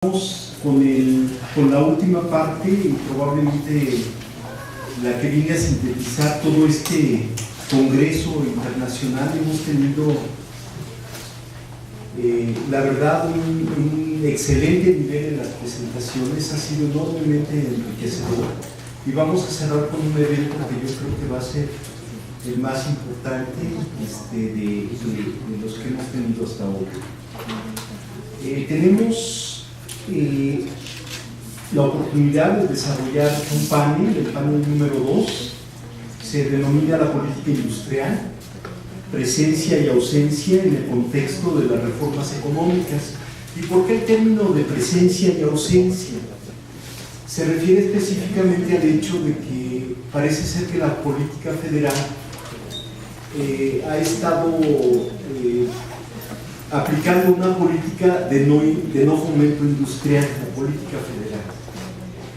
Vamos con la última parte y probablemente la que viene a sintetizar todo este congreso internacional. Hemos tenido, la verdad, un excelente nivel en las presentaciones, ha sido enormemente enriquecedor. Y vamos a cerrar con un evento que yo creo que va a ser el más importante de los que hemos tenido hasta ahora. Tenemos la oportunidad de desarrollar un panel, el panel número 2, se denomina la política industrial, presencia y ausencia en el contexto de las reformas económicas. ¿Y por qué el término de presencia y ausencia? Se refiere específicamente al hecho de que parece ser que la política federal ha estado aplicando una política de no fomento industrial, la política federal.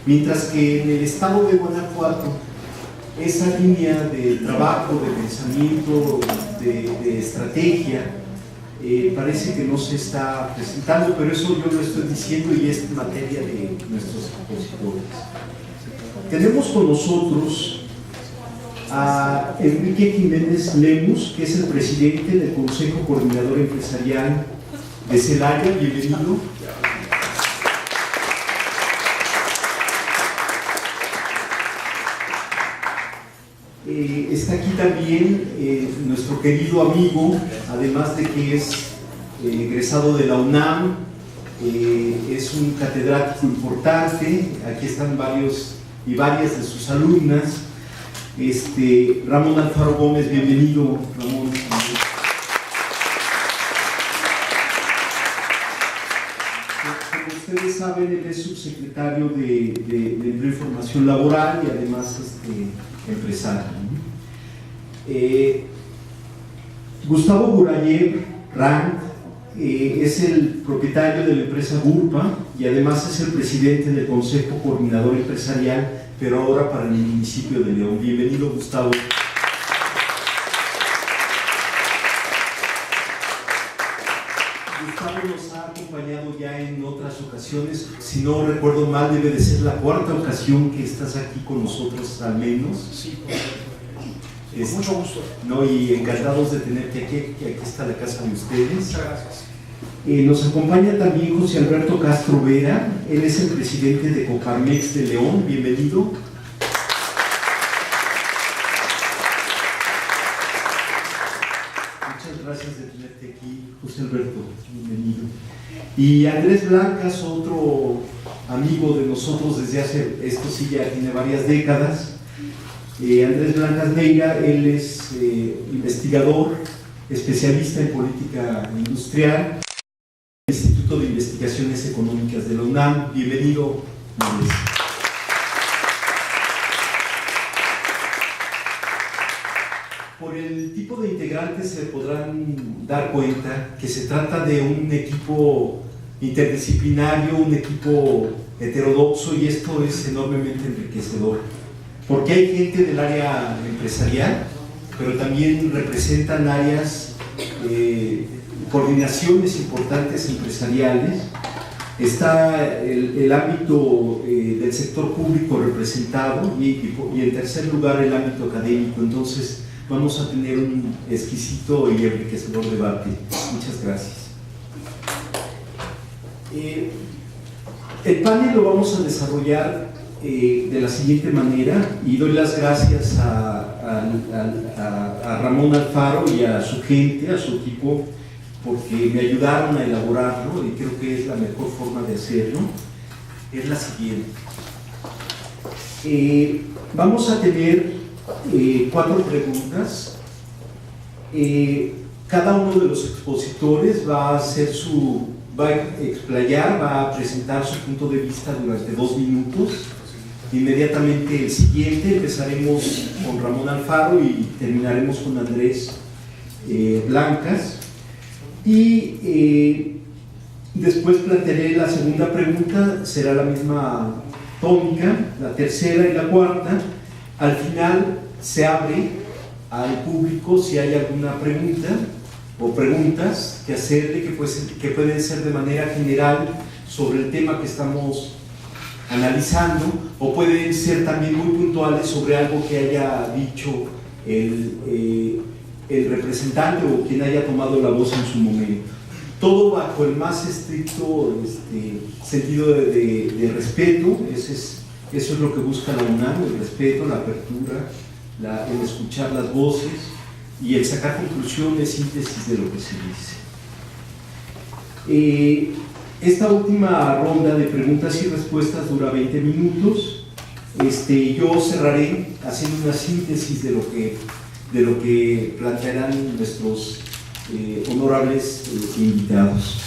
Mientras que en el estado de Guanajuato, esa línea de trabajo, de pensamiento, de estrategia, parece que no se está presentando, pero eso yo lo estoy diciendo y es materia de nuestros expositores. Tenemos con nosotros a Enrique Jiménez Lemus, que es el presidente del Consejo Coordinador Empresarial de Celaya. Bienvenido. Está aquí también nuestro querido amigo, además de que es egresado de la UNAM, es un catedrático importante. Aquí están varios y varias de sus alumnas. Ramón Alfaro Gómez, bienvenido, Ramón. Como ustedes saben, él es subsecretario de Empleo y Formación Laboral y además empresario. Gustavo Burayev Rand es el propietario de la empresa Gurpa y además es el presidente del Consejo Coordinador Empresarial, pero ahora para el municipio de León. Bienvenido, Gustavo. Gustavo nos ha acompañado ya en otras ocasiones, si no recuerdo mal debe de ser la cuarta ocasión que estás aquí con nosotros al menos. Sí, con mucho gusto. No, y encantados de tenerte aquí, que aquí está la casa de ustedes. Muchas gracias. Nos acompaña también José Alberto Castro Vera, él es el presidente de Coparmex de León. Bienvenido. Muchas gracias de tenerte aquí, José Alberto, bienvenido. Y Andrés Blancas, otro amigo de nosotros desde hace, esto sí ya tiene varias décadas. Andrés Blancas Neira, él es investigador, especialista en política industrial, Instituto de Investigaciones Económicas de la UNAM. Bienvenido, Andrés. Por el tipo de integrantes se podrán dar cuenta que se trata de un equipo interdisciplinario, un equipo heterodoxo, y esto es enormemente enriquecedor, porque hay gente del área empresarial, pero también representan áreas, coordinaciones importantes empresariales. Está el ámbito del sector público representado y en tercer lugar el ámbito académico. Entonces vamos a tener un exquisito y enriquecedor debate. Muchas gracias. El panel lo vamos a desarrollar de la siguiente manera, y doy las gracias a Ramón Alfaro y a su gente, a su equipo, porque me ayudaron a elaborarlo y creo que es la mejor forma de hacerlo. Es la siguiente. Vamos a tener 4 preguntas. Cada uno de los expositores va a explayar, va a presentar su punto de vista durante 2 minutos. Inmediatamente el siguiente, empezaremos con Ramón Alfaro y terminaremos con Andrés Blancas. Y después plantearé la segunda pregunta, será la misma tónica, la tercera y la cuarta. Al final se abre al público si hay alguna pregunta o preguntas que hacerle, que pueden ser de manera general sobre el tema que estamos analizando, o pueden ser también muy puntuales sobre algo que haya dicho el representante o quien haya tomado la voz en su momento. Todo bajo el más estricto sentido de respeto. Eso es lo que busca la UNAM, el respeto, la apertura, el escuchar las voces y el sacar conclusiones, síntesis de lo que se dice. Esta última ronda de preguntas y respuestas dura 20 minutos. Yo cerraré haciendo una síntesis de lo que plantearán nuestros honorables invitados.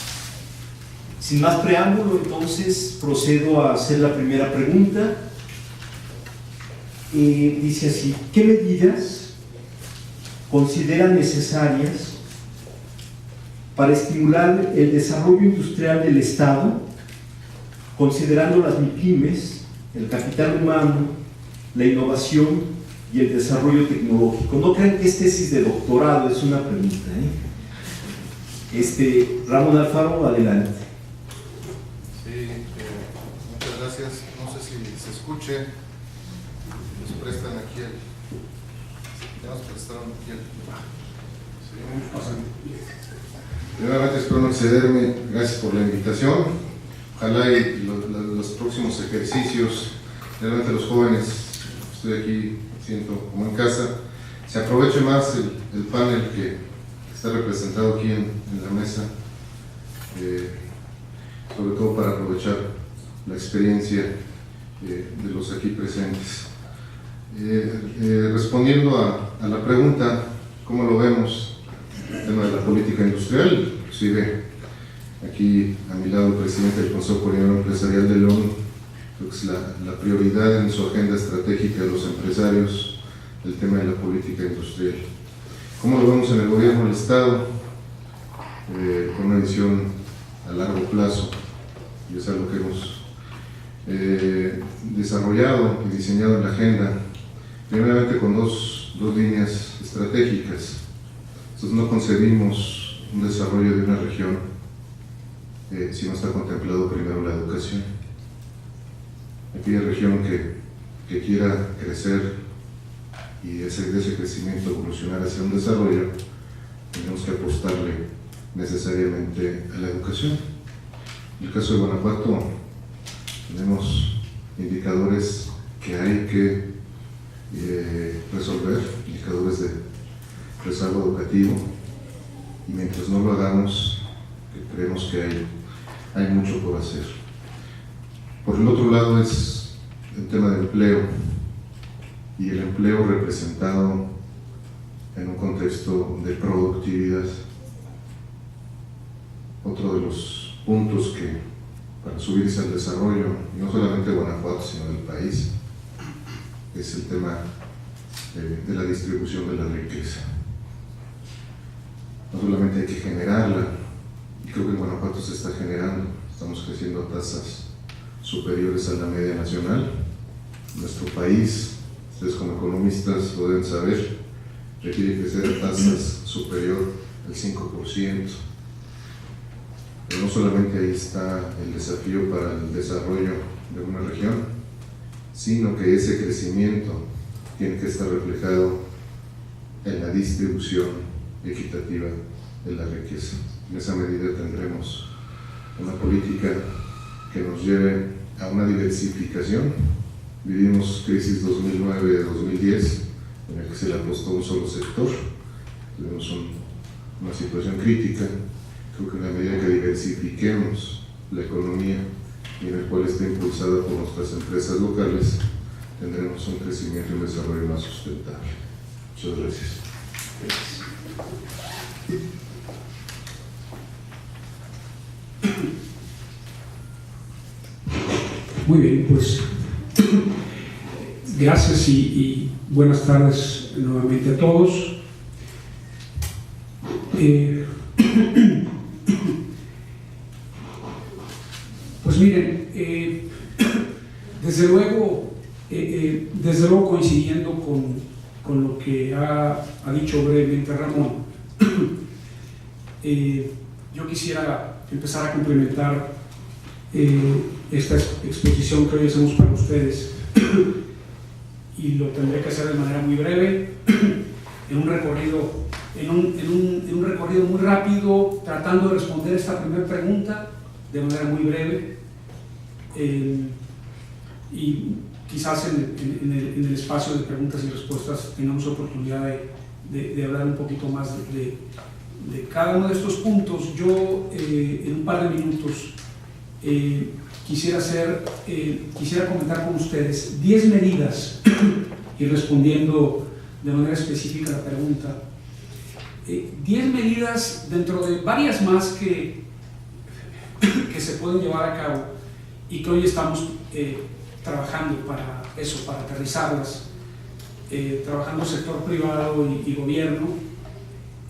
Sin más preámbulo, entonces procedo a hacer la primera pregunta. Dice así: ¿qué medidas consideran necesarias para estimular el desarrollo industrial del Estado, considerando las MIPYMES, el capital humano, la innovación y el desarrollo tecnológico? No crean que es tesis de doctorado, es una pregunta, Ramón Alfaro, adelante. Sí, muchas gracias. No sé si se escuche. Nos prestan aquí ya nos prestaron aquí Primeramente espero no excederme. Gracias por la invitación. Ojalá y los próximos ejercicios, realmente los jóvenes, estoy aquí, siento como en casa, se aproveche más el panel que está representado aquí en la mesa, sobre todo para aprovechar la experiencia de los aquí presentes. Respondiendo a la pregunta, ¿cómo lo vemos? El tema de la política industrial, inclusive aquí a mi lado el presidente del Consejo Coordinador Empresarial de LON, creo que es la prioridad en su agenda estratégica de los empresarios, el tema de la política industrial. ¿Cómo lo vemos en el gobierno del Estado? Con una visión a largo plazo, y es algo que hemos desarrollado y diseñado en la agenda, primeramente con dos líneas estratégicas. Entonces no concebimos un desarrollo de una región si no está contemplado primero la educación. Aquella región que quiera crecer y de ese crecimiento evolucionar hacia un desarrollo, tenemos que apostarle necesariamente a la educación. En el caso de Guanajuato tenemos indicadores que hay que resolver, indicadores de rezago educativo, y mientras no lo hagamos, creemos que hay mucho por hacer. Por el otro lado es el tema del empleo, y el empleo representado en un contexto de productividad. Otro de los puntos que para subirse al desarrollo, y no solamente de Guanajuato, sino del país, es el tema de la distribución de la riqueza. No solamente hay que generarla, y creo que en Guanajuato se está generando, estamos creciendo a tasas superiores a la media nacional. Nuestro país, ustedes como economistas lo deben saber, requiere crecer a tasas superior al 5%. Pero no solamente ahí está el desafío para el desarrollo de una región, sino que ese crecimiento tiene que estar reflejado en la distribución equitativa de la riqueza. En esa medida tendremos una política que nos lleve a una diversificación. Vivimos crisis 2009-2010, en la que se le apostó a un solo sector. Tuvimos una situación crítica. Creo que en la medida que diversifiquemos la economía y en el cual esté impulsada por nuestras empresas locales, tendremos un crecimiento y un desarrollo más sustentable. Muchas gracias. Muy bien, pues gracias y buenas tardes nuevamente a todos. Pues miren, desde luego coincidiendo con lo que ha dicho brevemente Ramón, yo quisiera empezar a complementar esta exposición que hoy hacemos para ustedes y lo tendré que hacer de manera muy breve, en un recorrido muy rápido, tratando de responder esta primera pregunta de manera muy breve, y quizás en el espacio de preguntas y respuestas tengamos oportunidad de hablar un poquito más de cada uno de estos puntos. Yo en un par de minutos quisiera comentar con ustedes 10 medidas y respondiendo de manera específica a la pregunta, 10 medidas dentro de varias más que se pueden llevar a cabo y que hoy estamos trabajando para eso, para aterrizarlas, trabajando sector privado y gobierno.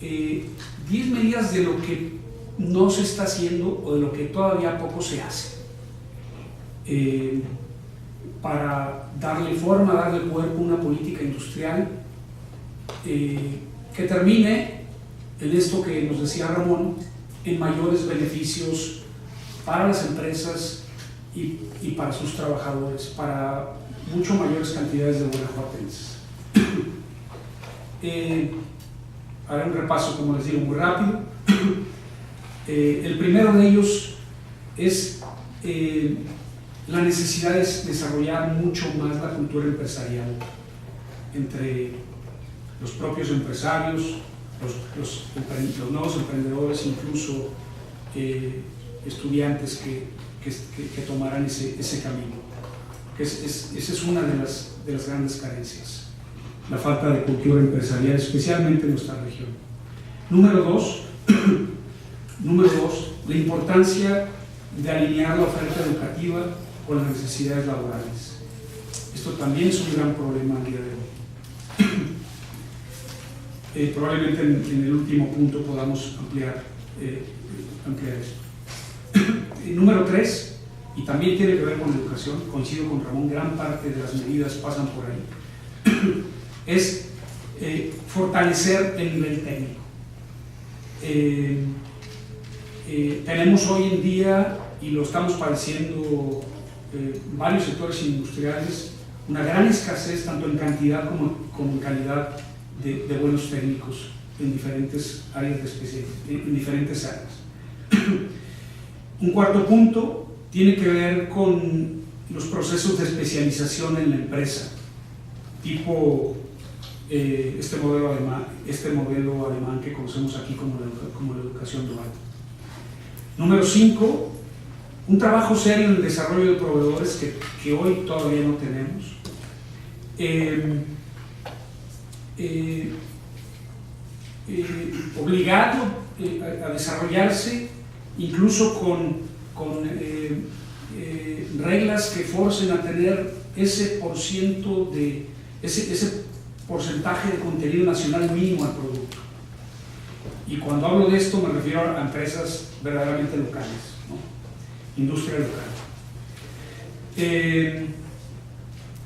10 medidas de lo que no se está haciendo o de lo que todavía poco se hace, para darle forma, darle cuerpo a una política industrial que termine en esto que nos decía Ramón, en mayores beneficios para las empresas y para sus trabajadores, para mucho mayores cantidades de guanajuatenses. Haré un repaso, como les digo, muy rápido. El primero de ellos es la necesidad de desarrollar mucho más la cultura empresarial entre los propios empresarios, los nuevos emprendedores, incluso estudiantes que tomarán ese camino. Esa es una de las grandes carencias, la falta de cultura empresarial, especialmente en nuestra región. Número dos, la importancia de alinear la oferta educativa con las necesidades laborales. Esto también es un gran problema al día de hoy. Probablemente en el último punto podamos ampliar esto. Número 3, y también tiene que ver con educación, coincido con Ramón, gran parte de las medidas pasan por ahí, es fortalecer el nivel técnico. Tenemos hoy en día, y lo estamos padeciendo varios sectores industriales, una gran escasez tanto en cantidad como en calidad de buenos técnicos en diferentes áreas de especialidad, Un cuarto punto tiene que ver con los procesos de especialización en la empresa, tipo este modelo alemán que conocemos aquí como la educación dual. Número 5, un trabajo serio en el desarrollo de proveedores que hoy todavía no tenemos. Obligado a desarrollarse incluso con reglas que forcen a tener ese porcentaje de contenido nacional mínimo al producto. Y cuando hablo de esto me refiero a empresas verdaderamente locales, ¿no? Industria local.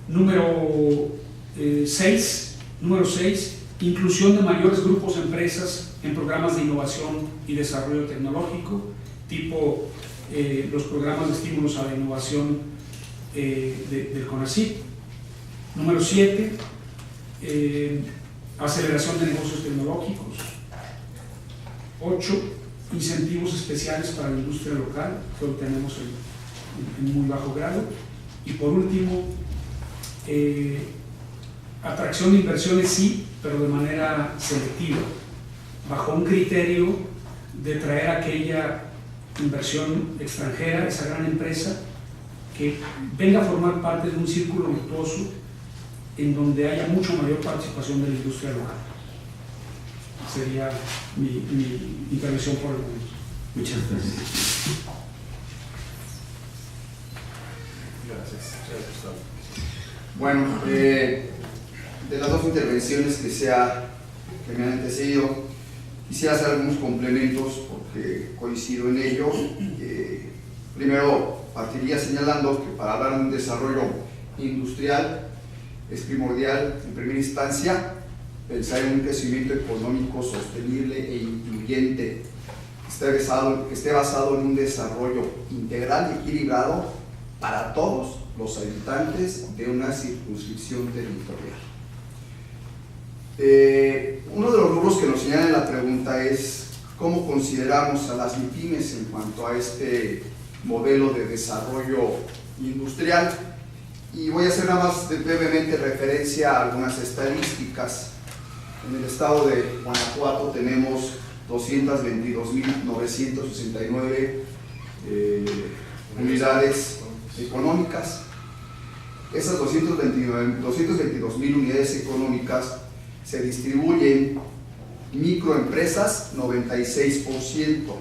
Número 6, inclusión de mayores grupos de empresas en programas de innovación y desarrollo tecnológico, tipo los programas de estímulos a la innovación del CONACYT. Número 7, aceleración de negocios tecnológicos. 8, incentivos especiales para la industria local, que hoy tenemos en muy bajo grado. Y por último, atracción de inversiones sí, pero de manera selectiva, bajo un criterio de traer aquella inversión extranjera, esa gran empresa, que venga a formar parte de un círculo virtuoso en donde haya mucho mayor participación de la industria local. Sería mi intervención por el momento. Muchas gracias. Gracias, Gustavo. Bueno, de las dos intervenciones que me han antecedido, quisiera hacer algunos complementos porque coincido en ello. Primero, partiría señalando que para hablar de un desarrollo industrial es primordial, en primera instancia, pensar en un crecimiento económico sostenible e incluyente, que que esté basado en un desarrollo integral y equilibrado para todos los habitantes de una circunscripción territorial. Uno de los rubros que nos señala en la pregunta es cómo consideramos a las MIPYMES en cuanto a este modelo de desarrollo industrial, y voy a hacer nada más brevemente referencia a algunas estadísticas. En el estado de Guanajuato tenemos 222.969 unidades económicas. Esas 222.000 unidades económicas se distribuyen: microempresas 96%,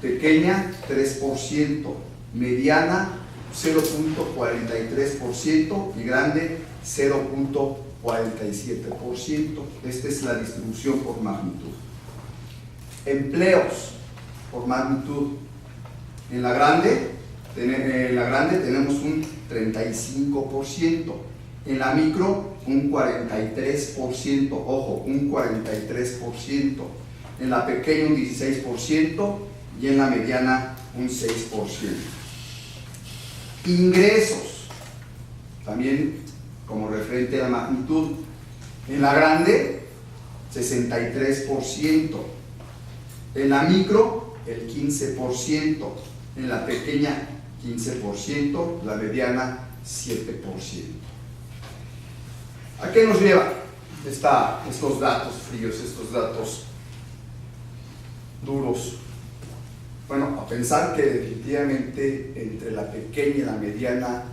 pequeña 3%, mediana 0.43% y grande 0.47%. Esta es la distribución por magnitud. Empleos por magnitud. En la grande tenemos un 35%, en la micro un 43%, ojo, un 43%, en la pequeña un 16% y en la mediana un 6%. Ingresos, también como referente a la magnitud. En la grande 63%, en la micro el 15%, en la pequeña 15%, la mediana 7%. ¿A qué nos lleva estos datos fríos, estos datos duros? Bueno, a pensar que definitivamente entre la pequeña y la mediana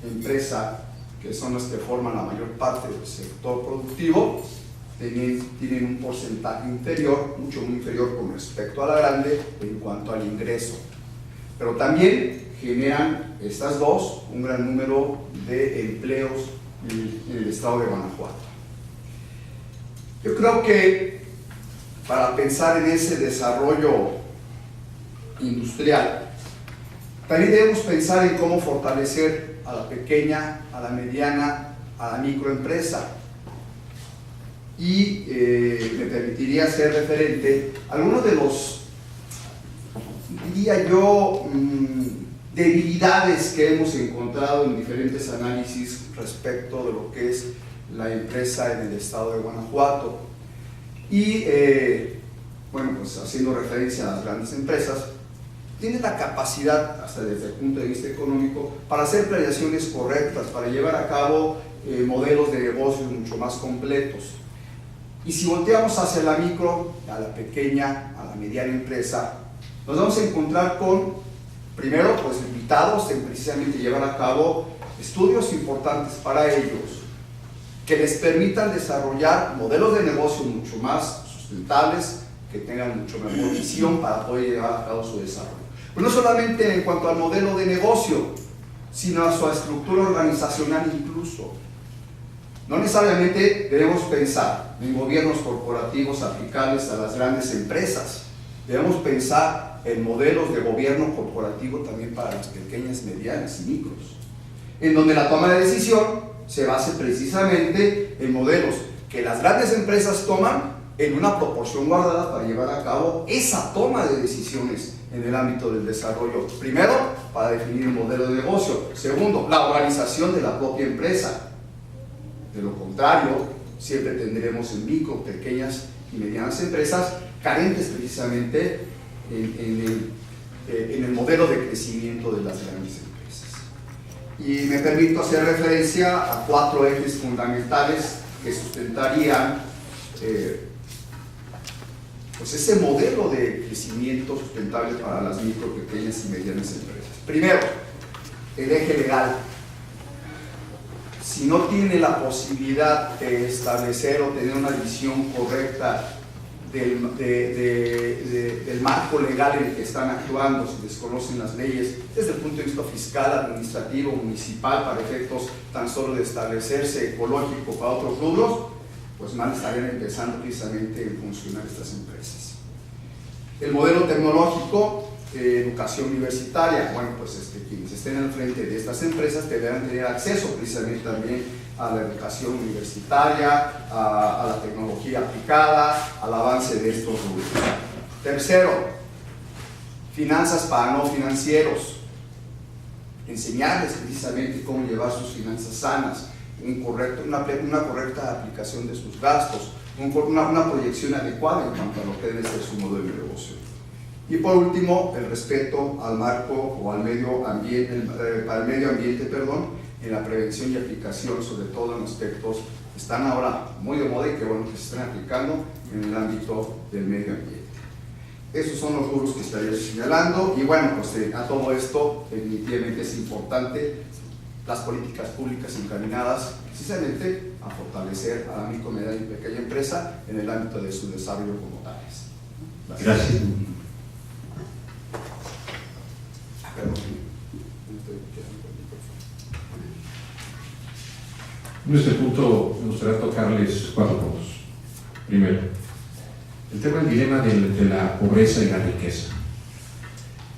empresa, que son las que forman la mayor parte del sector productivo, tienen un porcentaje inferior, mucho muy inferior con respecto a la grande en cuanto al ingreso. Pero también generan estas dos un gran número de empleos en el estado de Guanajuato. Yo creo que para pensar en ese desarrollo industrial, también debemos pensar en cómo fortalecer a la pequeña, a la mediana, a la microempresa. Y me permitiría hacer referente a algunos de los, diría yo, debilidades que hemos encontrado en diferentes análisis respecto de lo que es la empresa en el estado de Guanajuato. Y bueno, pues haciendo referencia a las grandes empresas, tienen la capacidad, hasta desde el punto de vista económico, para hacer planeaciones correctas, para llevar a cabo modelos de negocios mucho más completos. Y si volteamos hacia la micro, a la pequeña, a la mediana empresa, nos vamos a encontrar con, primero, pues invitados en precisamente llevar a cabo estudios importantes para ellos, que les permitan desarrollar modelos de negocio mucho más sustentables, que tengan mucho mejor visión para poder llevar a cabo su desarrollo. Pues no solamente en cuanto al modelo de negocio, sino a su estructura organizacional incluso. No necesariamente debemos pensar en gobiernos corporativos aplicables a las grandes empresas. Debemos pensar en modelos de gobierno corporativo también para las pequeñas, medianas y micros, en donde la toma de decisión se base precisamente en modelos que las grandes empresas toman en una proporción guardada para llevar a cabo esa toma de decisiones en el ámbito del desarrollo. Primero, para definir el modelo de negocio. Segundo, la organización de la propia empresa. De lo contrario, siempre tendremos en micro, pequeñas y medianas empresas carentes precisamente en el modelo de crecimiento de las grandes empresas. Y me permito hacer referencia a 4 ejes fundamentales que sustentarían pues ese modelo de crecimiento sustentable para las micro, pequeñas y medianas empresas. Primero, el eje legal. Si no tiene la posibilidad de establecer o tener una visión correcta del marco legal en el que están actuando, si desconocen las leyes desde el punto de vista fiscal, administrativo, municipal, para efectos tan solo de establecerse ecológico para otros rubros, pues mal estarían empezando precisamente en funcionar estas empresas. El modelo tecnológico, educación universitaria, bueno, pues quienes estén al frente de estas empresas deberán tener acceso precisamente también a la educación universitaria, a la tecnología aplicada, al avance de estos rubros. Tercero, finanzas para no financieros, enseñarles precisamente cómo llevar sus finanzas sanas, una correcta aplicación de sus gastos, una proyección adecuada en cuanto a lo que debe ser su modelo de negocio. Y por último, el respeto al marco o al medio ambiente, en la prevención y aplicación, sobre todo en aspectos que están ahora muy de moda y que bueno que se están aplicando en el ámbito del medio ambiente. Esos son los rubros que estaría señalando, y bueno, pues a todo esto definitivamente es importante las políticas públicas encaminadas precisamente a fortalecer a la micro, mediana y pequeña empresa en el ámbito de su desarrollo como tales. Gracias. En este punto me gustaría tocarles 4 puntos. Primero, el tema del dilema entre la pobreza y la riqueza.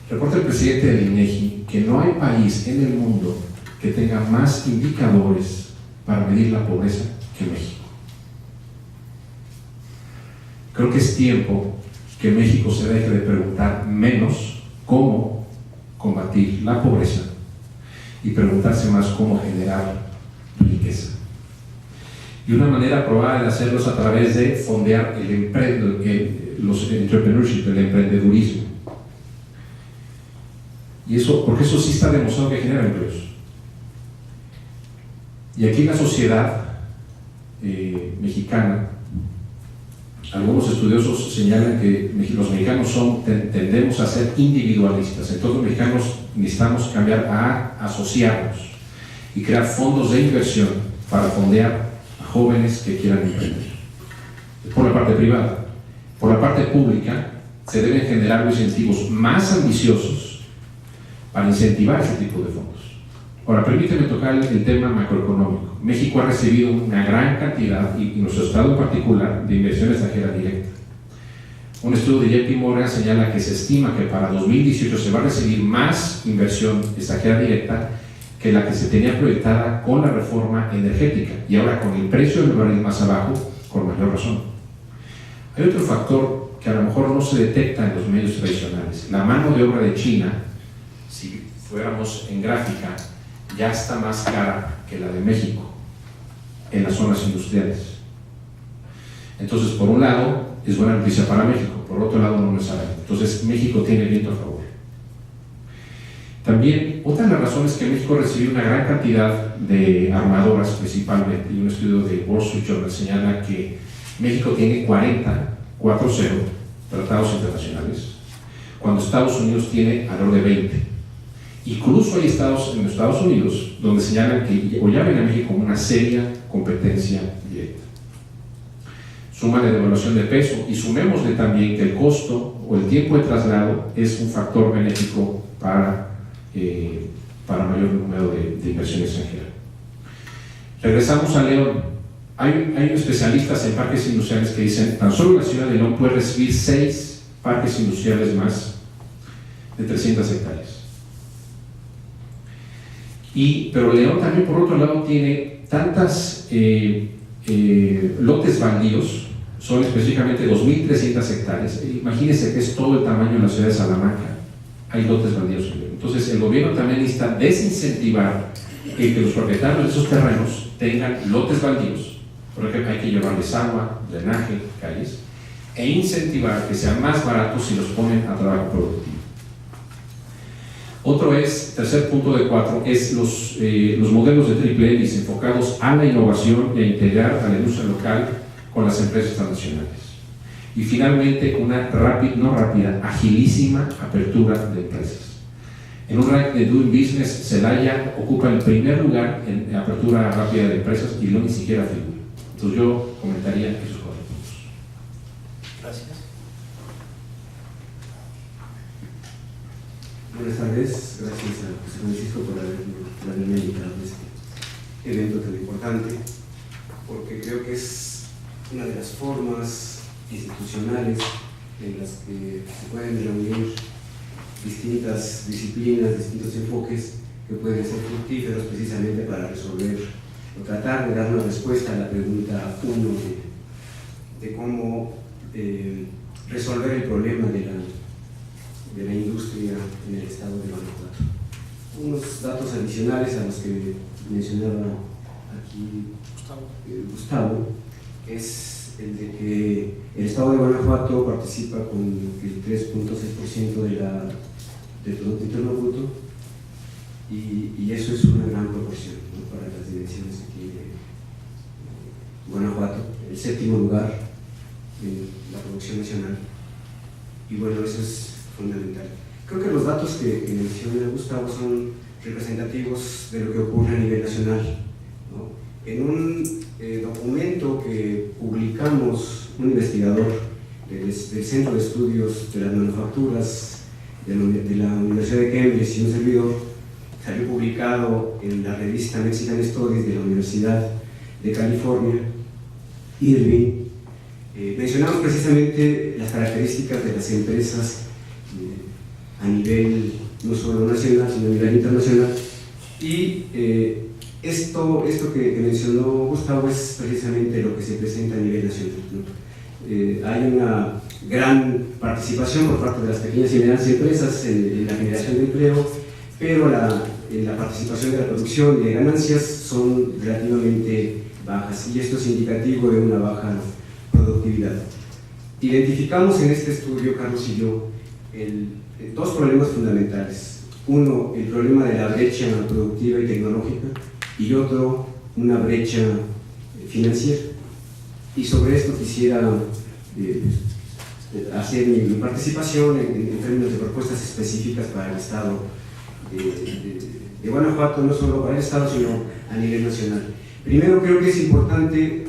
Reporta el presidente del INEGI que no hay país en el mundo que tenga más indicadores para medir la pobreza que México. Creo que es tiempo que México se deje de preguntar menos cómo combatir la pobreza y preguntarse más cómo generar riqueza. Y una manera probada de hacerlo es a través de fondear el entrepreneurship, el emprendedurismo. Y eso, porque eso sí está demostrado que genera empleos. Y aquí en la sociedad mexicana, algunos estudiosos señalan que los mexicanos tendemos a ser individualistas. Entonces los mexicanos necesitamos cambiar a asociarnos y crear fondos de inversión para fondear a jóvenes que quieran emprender. Por la parte privada. Por la parte pública, se deben generar incentivos más ambiciosos para incentivar ese tipo de fondos. Ahora, permíteme tocar el tema macroeconómico. México ha recibido una gran cantidad, y nuestro estado en particular, de inversión extranjera directa. Un estudio de JP Morgan señala que se estima que para 2018 se va a recibir más inversión extranjera directa que la que se tenía proyectada con la reforma energética, y ahora con el precio del barril más abajo, con mayor razón. Hay otro factor que a lo mejor no se detecta en los medios tradicionales. La mano de obra de China, si fuéramos en gráfica, ya está más cara que la de México en las zonas industriales. Entonces, por un lado, es buena noticia para México, por otro lado, no necesariamente. Entonces, México tiene viento a favor. También, otra de las razones que México recibió una gran cantidad de armadoras, principalmente, y un estudio de Wall Street Journal señala que México tiene 40 tratados internacionales, cuando Estados Unidos tiene alrededor de 20. Incluso hay estados en los Estados Unidos donde señalan que o ya ven a México como una seria competencia directa. Suma la devaluación de peso y sumémosle también que el costo o el tiempo de traslado es un factor benéfico para mayor número de inversión extranjera. Regresamos a León. Hay especialistas en parques industriales que dicen tan solo la ciudad de León puede recibir 6 parques industriales más de 300 hectáreas. Pero León también, por otro lado, tiene tantas lotes baldíos, son específicamente 2.300 hectáreas. Imagínense que es todo el tamaño de la ciudad de Salamanca. Hay lotes baldíos. Entonces, el gobierno también necesita desincentivar que los propietarios de esos terrenos tengan lotes baldíos, porque hay que llevarles agua, drenaje, calles, e incentivar que sean más baratos si los ponen a trabajo productivo. Otro tercer punto de 4, es los modelos de triple hélice enfocados a la innovación y a integrar a la industria local con las empresas transnacionales. Y finalmente, una agilísima apertura de empresas. En un ranking de Doing Business, Celaya ocupa el primer lugar en apertura rápida de empresas y no ni siquiera figura. Entonces yo comentaría esos 4 puntos. Gracias. Buenas tardes, gracias a José Francisco por haberme invitado a este evento tan importante, porque creo que es una de las formas institucionales en las que se pueden reunir distintas disciplinas, distintos enfoques que pueden ser fructíferos precisamente para resolver o tratar de dar una respuesta a la pregunta 1 de cómo resolver el problema de la industria en el estado de Guanajuato. Unos datos adicionales a los que mencionaba aquí Gustavo es el de que el estado de Guanajuato participa con el 3.6% del Producto Interno Bruto, y eso es una gran proporción, ¿no?, para las dimensiones que tiene Guanajuato, el séptimo lugar en la producción nacional, y bueno, eso es fundamental. Creo que los datos que menciona Gustavo son representativos de lo que ocurre a nivel nacional, ¿no? En un documento que publicamos, un investigador del Centro de Estudios de las Manufacturas de la Universidad de Cambridge y un servidor, salió publicado en la revista Mexican Studies de la Universidad de California, Irving. Mencionamos precisamente las características de las empresas a nivel no solo nacional, sino a nivel internacional, y esto que mencionó Gustavo es precisamente lo que se presenta a nivel nacional, ¿no? Hay una gran participación por parte de las pequeñas y medianas empresas en la generación de empleo, pero la participación de la producción y de ganancias son relativamente bajas, y esto es indicativo de una baja productividad. Identificamos en este estudio, Carlos y yo, dos problemas fundamentales. Uno, el problema de la brecha productiva y tecnológica, y otro, una brecha financiera. Y sobre esto quisiera hacer mi participación en términos de propuestas específicas para el Estado de Guanajuato, no solo para el Estado, sino a nivel nacional. Primero, creo que es importante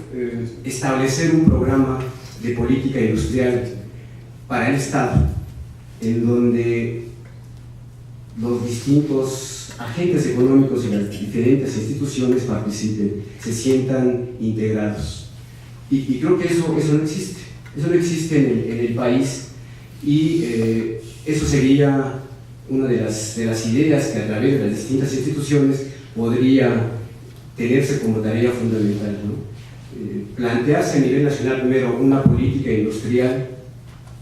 establecer un programa de política industrial para el Estado, en donde los distintos agentes económicos y las diferentes instituciones participen, se sientan integrados. Y creo que eso no existe. Eso no existe en el país, y eso sería una de las ideas que a través de las distintas instituciones podría tenerse como tarea fundamental, ¿no? Plantearse a nivel nacional primero una política industrial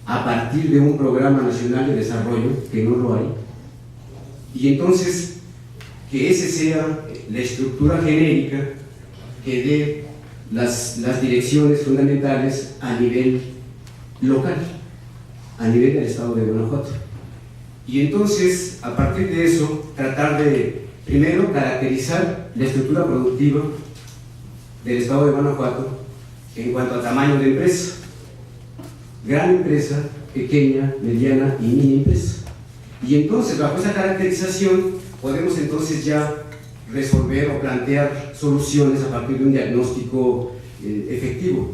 a partir de un programa nacional de desarrollo, que no lo hay, y entonces que ese sea la estructura genérica que dé las direcciones fundamentales a nivel local, a nivel del estado de Guanajuato. Y entonces, a partir de eso, tratar de, primero, caracterizar la estructura productiva del estado de Guanajuato en cuanto a tamaño de empresa: gran empresa, pequeña, mediana y mini empresa. Y entonces, bajo esa caracterización, podemos entonces ya resolver o plantear soluciones a partir de un diagnóstico efectivo,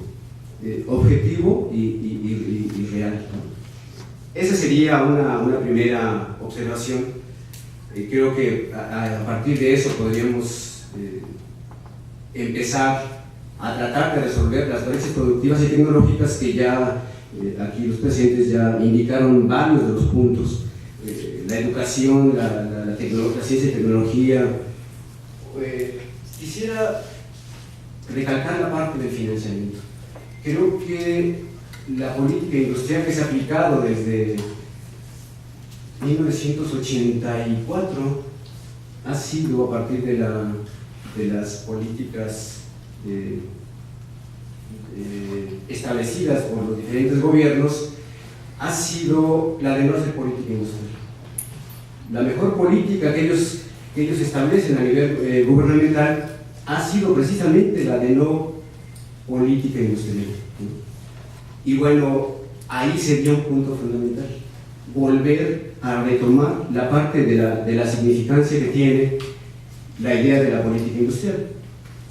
objetivo y real, ¿no? Esa sería una primera observación. Creo que a partir de eso podríamos empezar a tratar de resolver las brechas productivas y tecnológicas que ya aquí los presentes ya indicaron varios de los puntos. La educación, la ciencia y tecnología. Quisiera recalcar la parte del financiamiento. Creo que la política industrial que se ha aplicado desde 1984 ha sido, a partir de las políticas establecidas por los diferentes gobiernos, ha sido la de no hacer política industrial. La mejor política que ellos establecen a nivel gubernamental ha sido precisamente la de no política industrial, ¿no? Y bueno, ahí sería un punto fundamental, volver a retomar la parte de la significancia que tiene la idea de la política industrial.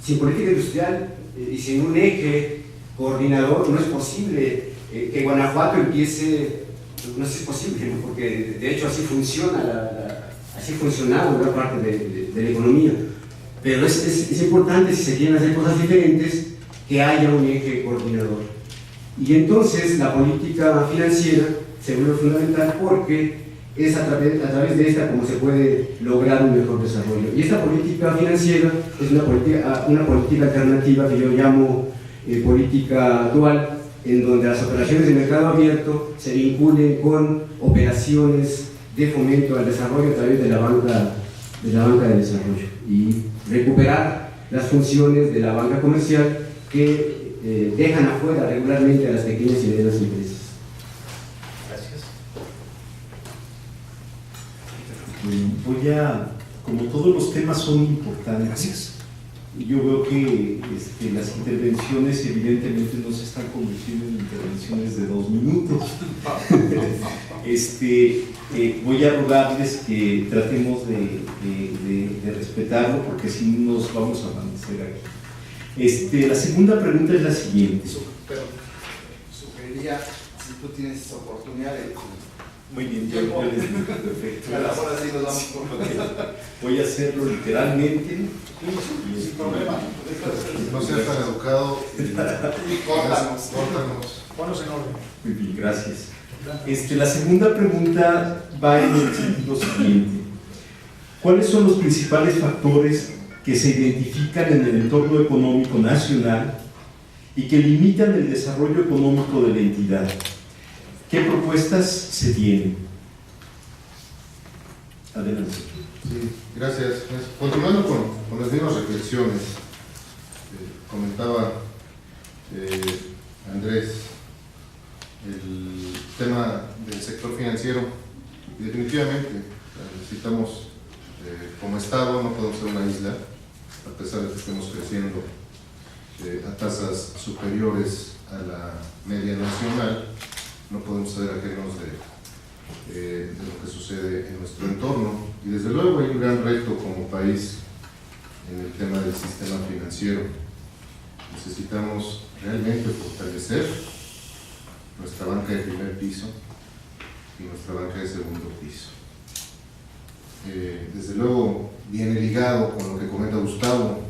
Sin política industrial y sin un eje coordinador no es posible que Guanajuato empiece, no es posible, ¿no? Porque de hecho así funciona, así funcionaba gran parte de la economía. Pero es importante, si se quieren hacer cosas diferentes, que haya un eje coordinador. Y entonces la política financiera se vuelve fundamental, porque es a través de esta como se puede lograr un mejor desarrollo. Y esta política financiera es una política alternativa que yo llamo política dual, en donde las operaciones de mercado abierto se vinculen con operaciones de fomento al desarrollo a través de la banca de desarrollo, y recuperar las funciones de la banca comercial que dejan afuera regularmente a las pequeñas y medianas empresas. Gracias. Como todos los temas son importantes, yo veo que las intervenciones evidentemente no se están convirtiendo en intervenciones de 2 minutos. Voy a rogarles que tratemos de respetarlo, porque si no nos vamos a amanecer aquí. La segunda pregunta es la siguiente. Pero sugeriría, si tú tienes esa oportunidad de... Muy bien, yo les digo, perfecto. Ahora sí nos vamos por lo que... Voy a hacerlo literalmente. Sin problema. No seas tan educado y Córtanos. Ponlos en orden. Muy bien, gracias. La segunda pregunta va en el sentido siguiente. ¿Cuáles son los principales factores que se identifican en el entorno económico nacional y que limitan el desarrollo económico de la entidad? ¿Qué propuestas se tienen? Adelante. Sí, gracias. Continuando con las mismas reflexiones, comentaba Andrés el tema del sector financiero, y definitivamente necesitamos, como Estado no podemos ser una isla, a pesar de que estemos creciendo a tasas superiores a la media nacional. No podemos ser ajenos de lo que sucede en nuestro entorno, y desde luego hay un gran reto como país en el tema del sistema financiero. Necesitamos realmente fortalecer nuestra banca de primer piso y nuestra banca de segundo piso. Desde luego viene ligado con lo que comenta Gustavo,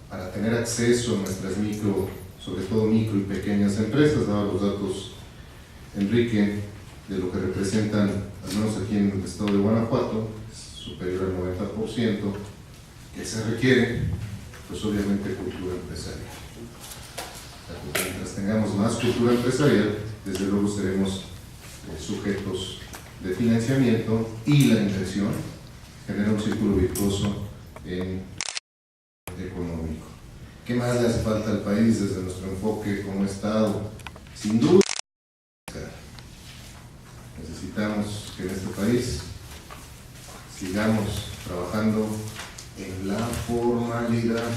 para tener acceso a nuestras sobre todo micro y pequeñas empresas, daba los datos Enrique de lo que representan, al menos aquí en el estado de Guanajuato, superior al 90%, que se requiere, pues obviamente cultura empresarial. Mientras tengamos más cultura empresarial, desde luego seremos sujetos de financiamiento, y la inversión genera un círculo virtuoso económico. ¿Qué más le hace falta al país desde nuestro enfoque como Estado? Sin duda, necesitamos que en este país sigamos trabajando en la formalidad.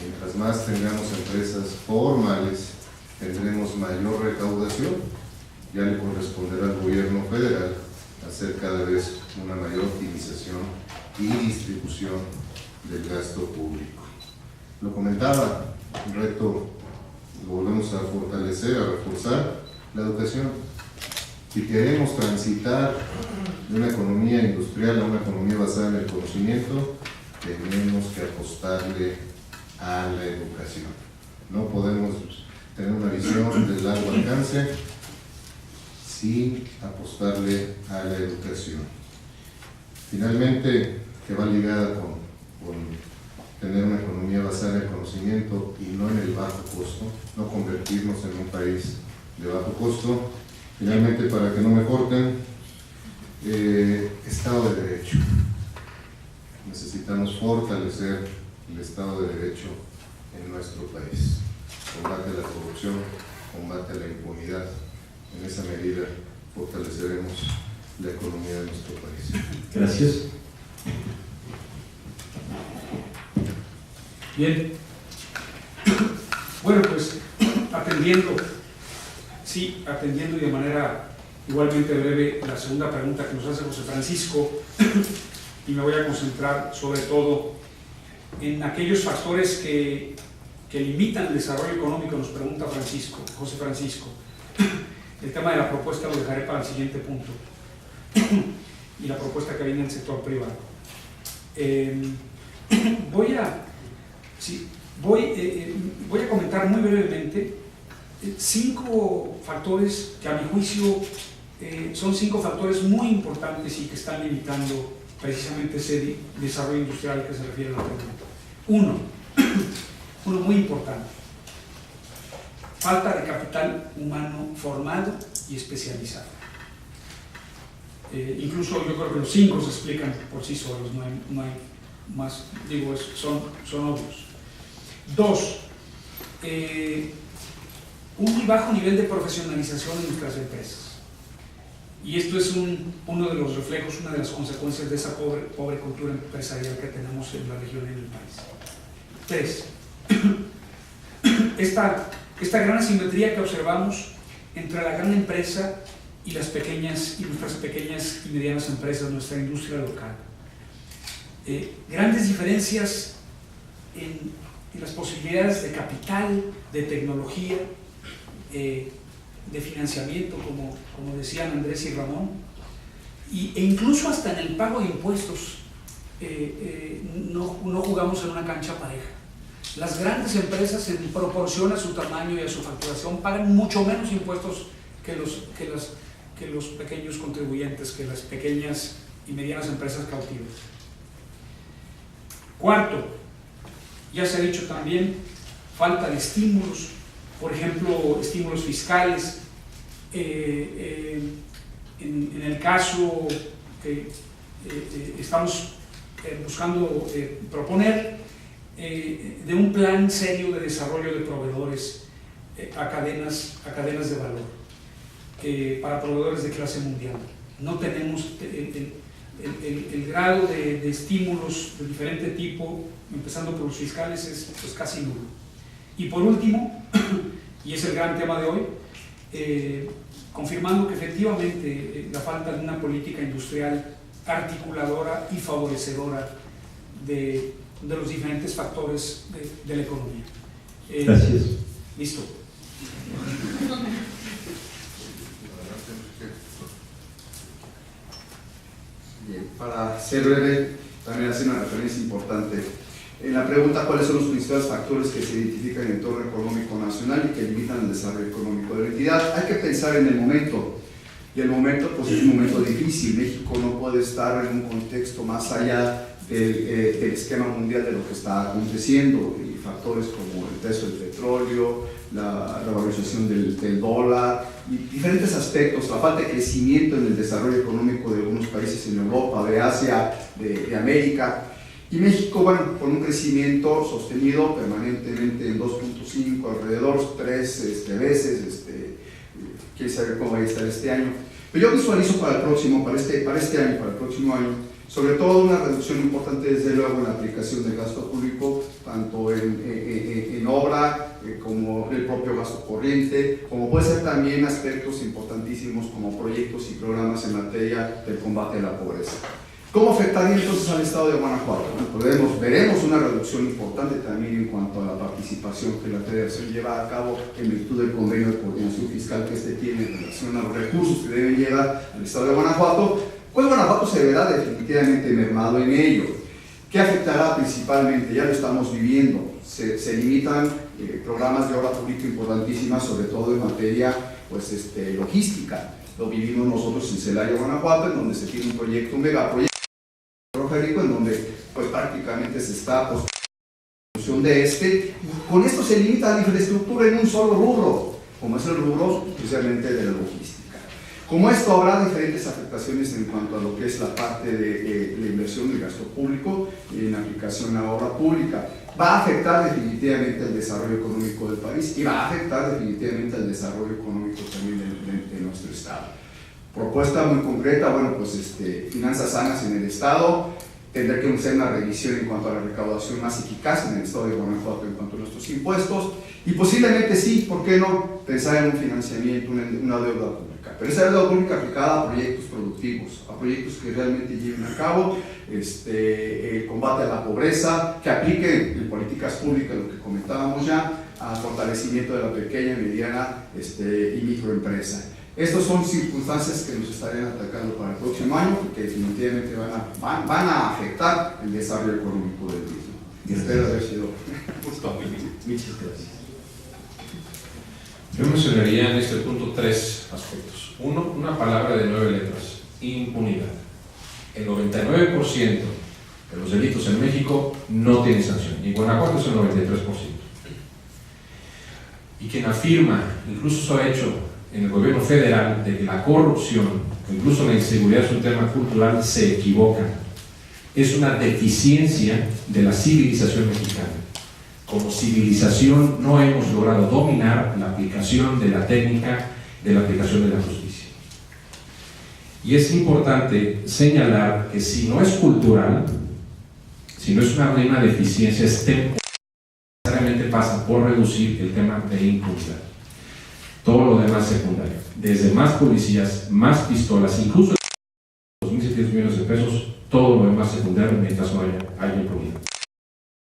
Mientras más tengamos empresas formales, tendremos mayor recaudación. Ya le corresponderá al gobierno federal hacer cada vez una mayor optimización y distribución del gasto público. Lo comentaba, un reto, lo volvemos a fortalecer, a reforzar, la educación. Si queremos transitar de una economía industrial a una economía basada en el conocimiento, tenemos que apostarle a la educación. No podemos tener una visión de largo alcance sin apostarle a la educación. Finalmente, que va ligada con tener una economía basada en el conocimiento y no en el bajo costo, no convertirnos en un país de bajo costo. Finalmente, para que no me corten, Estado de Derecho. Necesitamos fortalecer el Estado de Derecho en nuestro país. Combate a la corrupción, combate a la impunidad. En esa medida fortaleceremos la economía de nuestro país. Gracias. Bien. Bueno, pues atendiendo y de manera igualmente breve la segunda pregunta que nos hace José Francisco, y me voy a concentrar sobre todo en aquellos factores que limitan el desarrollo económico, nos pregunta José Francisco. El tema de la propuesta lo dejaré para el siguiente punto, y la propuesta que viene del sector privado. Voy a comentar muy brevemente 5 factores que a mi juicio son 5 factores muy importantes y que están limitando precisamente ese desarrollo industrial al que se refiere la pregunta. Uno muy importante. falta de capital humano formado y especializado. Incluso yo creo que los 5 se explican por sí solos, no hay más, digo, son obvios. 2, un muy bajo nivel de profesionalización en nuestras empresas. Y esto es uno de los reflejos, una de las consecuencias de esa pobre cultura empresarial que tenemos en la región y en el país. 3, esta gran asimetría que observamos entre la gran empresa y nuestras pequeñas y medianas empresas, nuestra industria local. Grandes diferencias en las posibilidades de capital, de tecnología, de financiamiento, como decían Andrés y Ramón, e incluso hasta en el pago de impuestos no jugamos en una cancha pareja. Las grandes empresas, en proporción a su tamaño y a su facturación, pagan mucho menos impuestos que los pequeños contribuyentes, que las pequeñas y medianas empresas cautivas. 4, ya se ha dicho también, falta de estímulos, por ejemplo, estímulos fiscales. En el caso que estamos buscando proponer de un plan serio de desarrollo de proveedores a cadenas de valor, para proveedores de clase mundial. No tenemos el grado de estímulos de diferente tipo, empezando por los fiscales, es casi nulo. Y por último, y es el gran tema de hoy, confirmando que efectivamente la falta de una política industrial articuladora y favorecedora de los diferentes factores de la economía. Gracias. Listo. Bien, para ser breve, también hacer una referencia importante. En la pregunta, ¿cuáles son los principales factores que se identifican en el entorno económico nacional y que limitan el desarrollo económico de la entidad? Hay que pensar en el momento, y el momento pues es un momento difícil. México no puede estar en un contexto más allá del esquema mundial de lo que está aconteciendo, y factores como el precio del petróleo, la valorización del dólar y diferentes aspectos, la falta de crecimiento en el desarrollo económico de algunos países en Europa, de Asia, de América. Y México, bueno, con un crecimiento sostenido permanentemente en 2.5, alrededor 3 veces, quiere saber cómo va a estar este año. Pero yo visualizo para el próximo año, sobre todo una reducción importante desde luego en la aplicación del gasto público, tanto en obra como el propio gasto corriente, como puede ser también aspectos importantísimos como proyectos y programas en materia del combate a la pobreza. ¿Cómo afectaría entonces al estado de Guanajuato? Bueno, veremos una reducción importante también en cuanto a la participación que la Federación lleva a cabo en virtud del convenio de coordinación fiscal que tiene en relación a los recursos que deben llegar al estado de Guanajuato. Pues Guanajuato se verá definitivamente mermado en ello. ¿Qué afectará principalmente? Ya lo estamos viviendo. Se limitan programas de obra pública importantísimas, sobre todo en materia logística. Lo vivimos nosotros en Celaya, Guanajuato, en donde se tiene un proyecto, un megaproyecto en donde pues prácticamente se está construcción de con esto se limita la infraestructura en un solo rubro, como es el rubro especialmente de la logística. Como esto habrá diferentes afectaciones en cuanto a lo que es la parte de la inversión del gasto público y en aplicación a obra pública. Va a afectar definitivamente el desarrollo económico del país y va a afectar definitivamente el desarrollo económico también de nuestro estado. Propuesta muy concreta, bueno, pues finanzas sanas en el estado, tendrá que hacer una revisión en cuanto a la recaudación más eficaz en el estado de Guanajuato en cuanto a nuestros impuestos, y posiblemente sí, ¿por qué no?, pensar en un financiamiento, una deuda pública, pero esa deuda pública aplicada a proyectos productivos, a proyectos que realmente lleven a cabo el combate a la pobreza, que apliquen en políticas públicas, lo que comentábamos ya, al fortalecimiento de la pequeña, mediana y microempresa. Estas son circunstancias que nos estarían atacando para el próximo año y que definitivamente van a afectar el desarrollo económico del mismo. Espero haber sido justo. Muchas gracias. Yo mencionaría en este punto 3 aspectos. Uno, una palabra de 9 letras: impunidad. El 99% de los delitos en México no tienen sanción, y en Guanajuato es el 93%. y quien afirma, incluso se ha hecho en el gobierno federal, de que la corrupción, incluso la inseguridad es un tema cultural, se equivocan. Es una deficiencia de la civilización mexicana. Como civilización no hemos logrado dominar la aplicación de la técnica, de la aplicación de la justicia. Y es importante señalar que si no es cultural, si no es una deficiencia, necesariamente pasa por reducir el tema de impunidad. Todo lo demás secundario. Desde más policías, más pistolas, incluso 2.700 millones de pesos, todo lo demás secundario mientras no haya impunidad.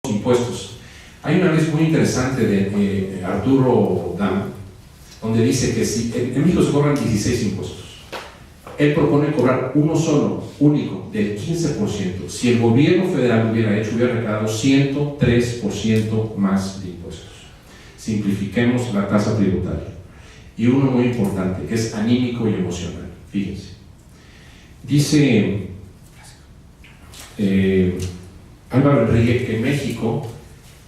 Los impuestos. Hay una ley muy interesante de Arturo Dam, donde dice que si en México se cobran 16 impuestos. Él propone cobrar uno solo, único, del 15%. Si el gobierno federal hubiera recaudado 103% más de impuestos. Simplifiquemos la tasa tributaria. Y uno muy importante, que es anímico y emocional. Fíjense. Dice Álvaro Enrique que México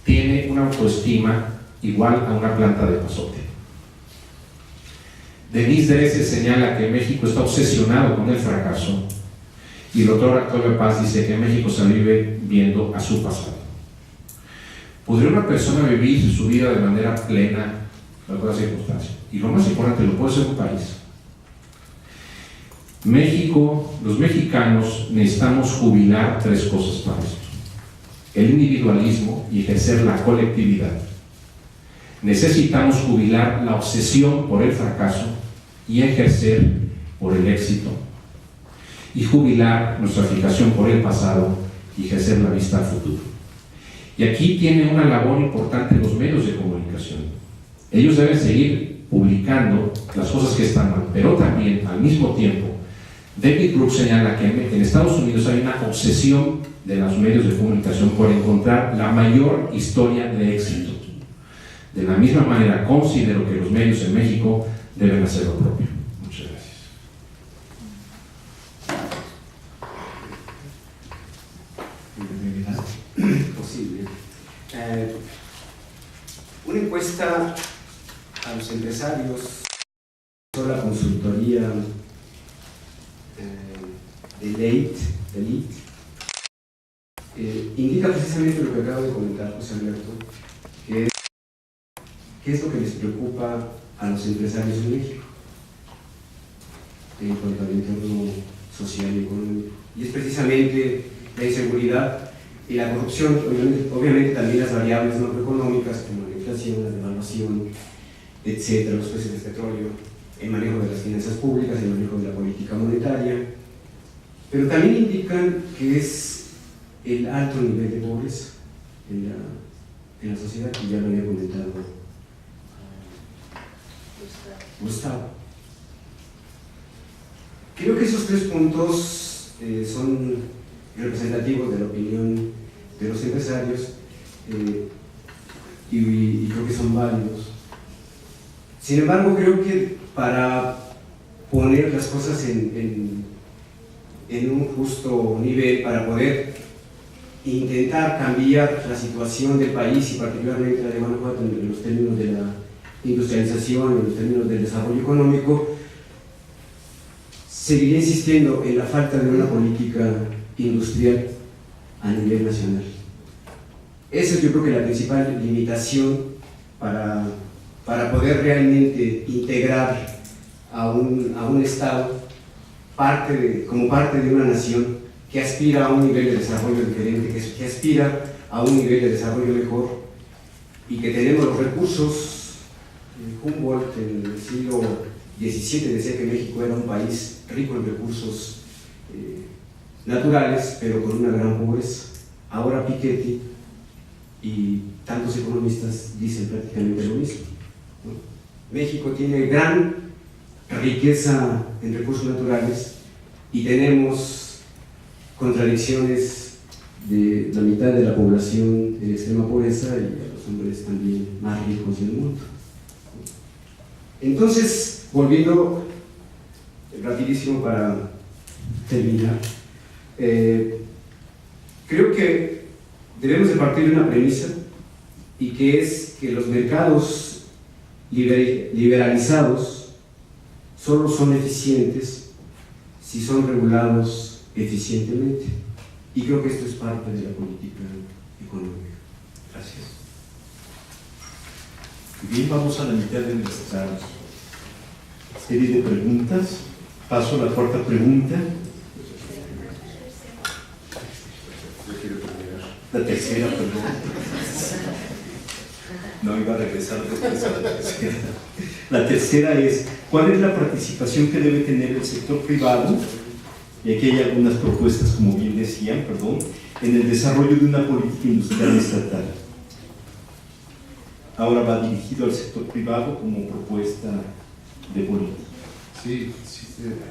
tiene una autoestima igual a una planta de pasote. Denise Derece señala que México está obsesionado con el fracaso, y el doctor Octavio Paz dice que México se vive viendo a su pasado. ¿Podría una persona vivir su vida de manera plena en todas circunstancias? Y lo más importante, lo puede ser un país. México, los mexicanos necesitamos jubilar tres cosas para esto: el individualismo y ejercer la colectividad. Necesitamos jubilar la obsesión por el fracaso y ejercer por el éxito, y jubilar nuestra fijación por el pasado y ejercer la vista al futuro. Y aquí tiene una labor importante los medios de comunicación. Ellos deben seguir publicando las cosas que están mal, pero también al mismo tiempo David Brooks señala que en Estados Unidos hay una obsesión de los medios de comunicación por encontrar la mayor historia de éxito. De la misma manera, considero que los medios en México deben hacer lo propio. Muchas gracias. Posible. Una encuesta a los empresarios, la consultoría de Deloitte, indica precisamente lo que acabo de comentar, José Alberto, que ¿qué es lo que les preocupa a los empresarios en México en cuanto al entorno social y económico? Y es precisamente la inseguridad y la corrupción, obviamente también las variables macroeconómicas como la inflación, la devaluación, etcétera, los precios del petróleo, el manejo de las finanzas públicas, el manejo de la política monetaria, pero también indican que es el alto nivel de pobreza en la sociedad, que ya lo había comentado Gustavo. Creo que esos tres puntos son representativos de la opinión de los empresarios y creo que son válidos. Sin embargo, creo que para poner las cosas en un justo nivel, para poder intentar cambiar la situación del país y particularmente la de Guanajuato en los términos de la industrialización, en los términos del desarrollo económico, seguiré insistiendo en la falta de una política industrial a nivel nacional. Esa es, yo creo que la principal limitación para poder realmente integrar a un Estado como parte de una nación que aspira a un nivel de desarrollo diferente, que aspira a un nivel de desarrollo mejor, y que tenemos los recursos. Humboldt en el siglo XVII decía que México era un país rico en recursos naturales, pero con una gran pobreza. Ahora Piketty y tantos economistas dicen prácticamente lo mismo, ¿no? México tiene gran riqueza en recursos naturales y tenemos contradicciones de la mitad de la población en extrema pobreza y a los hombres también más ricos del mundo. Entonces, volviendo rapidísimo para terminar, creo que debemos de partir de una premisa, y que es que los mercados liberalizados solo son eficientes si son regulados eficientemente. Y creo que esto es parte de la política económica. Gracias. Bien, vamos a la mitad de nuestra serie de preguntas. Paso a la cuarta pregunta. La tercera, perdón. No iba a regresar después a la tercera. La tercera es, ¿cuál es la participación que debe tener el sector privado? Y aquí hay algunas propuestas, como bien decían, perdón, en el desarrollo de una política industrial estatal. Ahora va dirigido al sector privado como propuesta de política. Sí,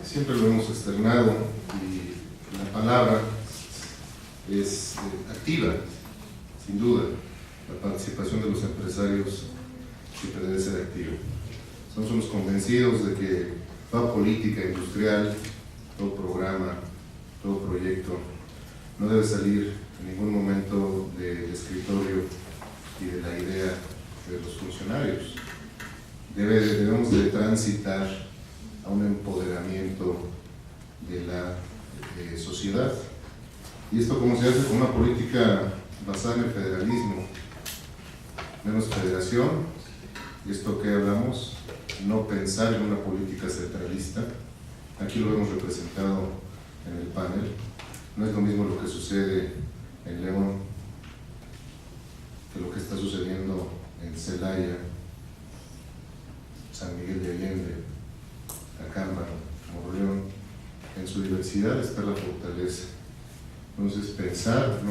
siempre lo hemos externado y la palabra es activa, sin duda. La participación de los empresarios siempre debe ser activa. Somos convencidos de que toda política industrial, todo programa, todo proyecto no debe salir en ningún momento del escritorio y de la idea de los funcionarios. Debemos de transitar a un empoderamiento de la sociedad. ¿Y esto cómo se hace? Con una política basada en el federalismo, menos federación, y esto que hablamos, no pensar en una política centralista. Aquí lo hemos representado en el panel. No es lo mismo lo que sucede en León que lo que está sucediendo en Celaya, San Miguel de Allende, Acámbaro, Moroleón. En su diversidad está la fortaleza. Entonces, pensar en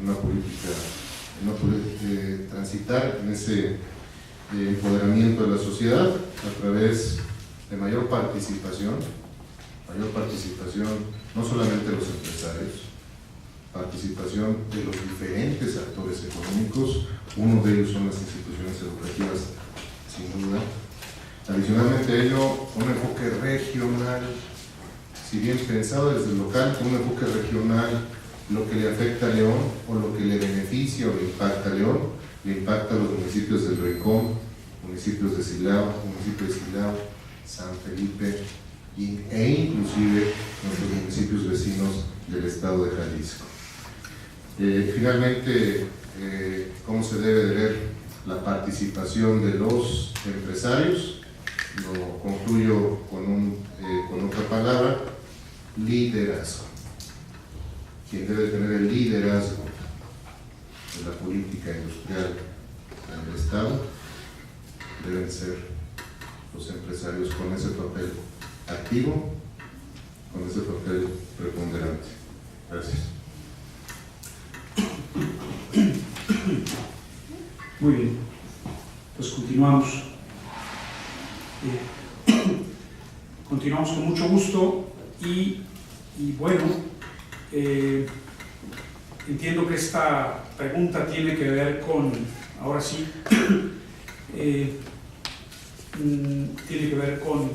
una política, transitar en ese empoderamiento de la sociedad a través de mayor participación no solamente de los empresarios, participación de los diferentes actores económicos. Uno de ellos son las instituciones educativas, sin duda. Adicionalmente a ello, un enfoque regional, si bien pensado desde el local, un enfoque regional, lo que le afecta a León o lo que le beneficia o le impacta a León, le impacta a los municipios del Rincón, municipios de Silao, municipio de Silao, San Felipe e inclusive nuestros municipios vecinos del estado de Jalisco. Finalmente, ¿cómo se debe de ver la participación de los empresarios? Lo concluyo con otra palabra: liderazgo. Quien debe tener el liderazgo de la política industrial en el Estado deben ser los empresarios, con ese papel activo, con ese papel preponderante. Gracias. Muy bien, pues continuamos. Continuamos con mucho gusto y bueno, entiendo que esta pregunta tiene que ver con, ahora sí, tiene que ver con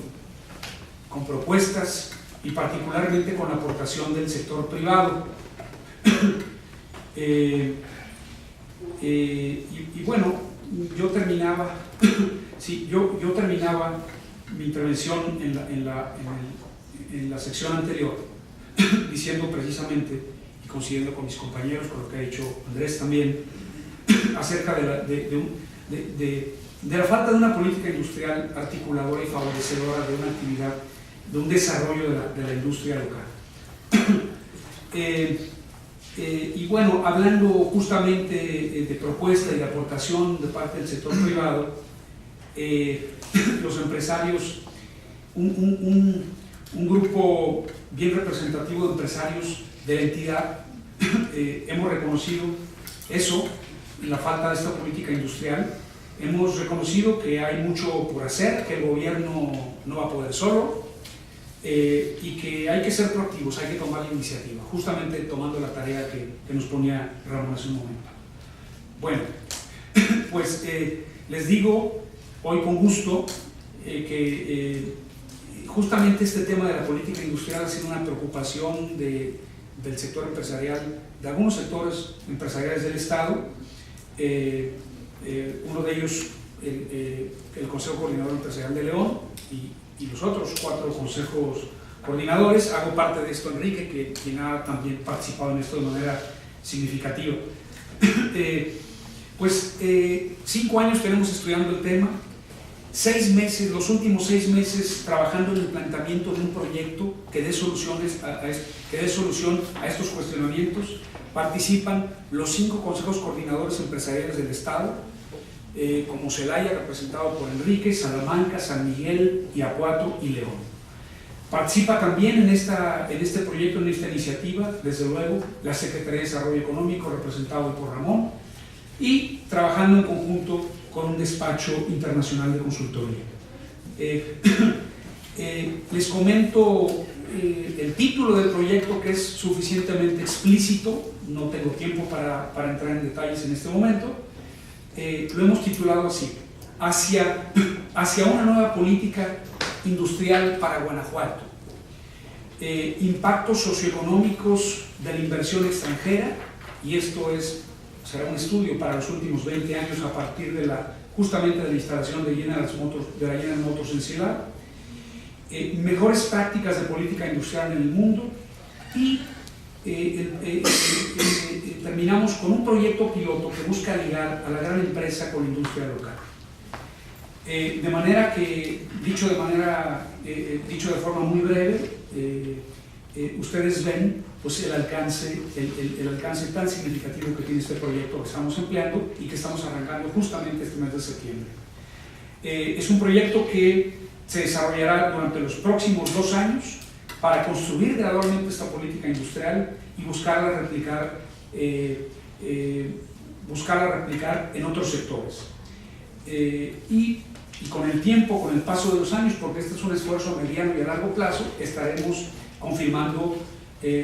propuestas y particularmente con la aportación del sector privado. Y bueno, yo terminaba mi intervención en la sección anterior diciendo precisamente, y coincidiendo con mis compañeros, con lo que ha dicho Andrés también, acerca de la falta de una política industrial articuladora y favorecedora de una actividad, de un desarrollo de la industria local. Y bueno, hablando justamente de propuesta y de aportación de parte del sector privado, los empresarios, un grupo bien representativo de empresarios de la entidad, hemos reconocido eso, la falta de esta política industrial. Hemos reconocido que hay mucho por hacer, que el gobierno no va a poder solo, y que hay que ser proactivos, hay que tomar la iniciativa, justamente tomando la tarea que nos ponía Ramón hace un momento. Bueno, pues les digo hoy con gusto que justamente este tema de la política industrial ha sido una preocupación del sector empresarial, de algunos sectores empresariales del Estado. Uno de ellos el Consejo Coordinador Empresarial de León y los otros 4 consejos coordinadores. Hago parte de esto, Enrique, quien ha también participado en esto de manera significativa. Pues 5 años tenemos estudiando el tema, 6 meses, los últimos 6 meses trabajando en el planteamiento de un proyecto que dé solución a estos cuestionamientos. Participan los 5 consejos coordinadores empresariales del Estado, como Celaya, representado por Enrique, Salamanca, San Miguel, Irapuato y León. Participa también en este proyecto, en esta iniciativa, desde luego, la Secretaría de Desarrollo Económico, representado por Ramón, y trabajando en conjunto con un despacho internacional de consultoría. Les comento el título del proyecto, que es suficientemente explícito, no tengo tiempo para entrar en detalles en este momento. Lo hemos titulado así: hacia una nueva política industrial para Guanajuato. Impactos socioeconómicos de la inversión extranjera, y esto será un estudio para los últimos 20 años a partir justamente de la instalación de General Motors en Ciudad. Mejores prácticas de política industrial en el mundo, y terminamos con un proyecto piloto que busca ligar a la gran empresa con la industria local. De manera que, dicho de forma muy breve, ustedes ven pues, el alcance tan significativo que tiene este proyecto que estamos empleando y que estamos arrancando justamente este mes de septiembre. Es un proyecto que se desarrollará durante los próximos 2 años para construir gradualmente esta política industrial y buscarla replicar en otros sectores. Y con el tiempo, con el paso de los años, porque este es un esfuerzo a mediano y a largo plazo, estaremos confirmando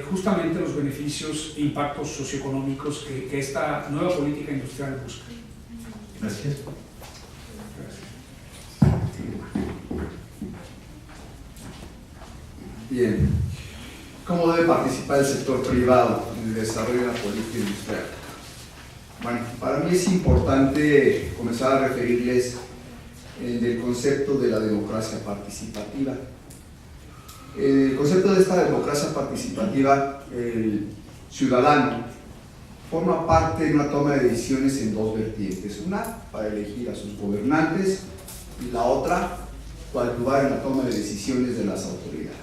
justamente los beneficios e impactos socioeconómicos que esta nueva política industrial busca. Gracias. Bien, ¿cómo debe participar el sector privado en el desarrollo de la política industrial? Bueno, para mí es importante comenzar a referirles del concepto de la democracia participativa. El concepto de esta democracia participativa, el ciudadano forma parte de una toma de decisiones en 2 vertientes: una para elegir a sus gobernantes y la otra para actuar en la toma de decisiones de las autoridades.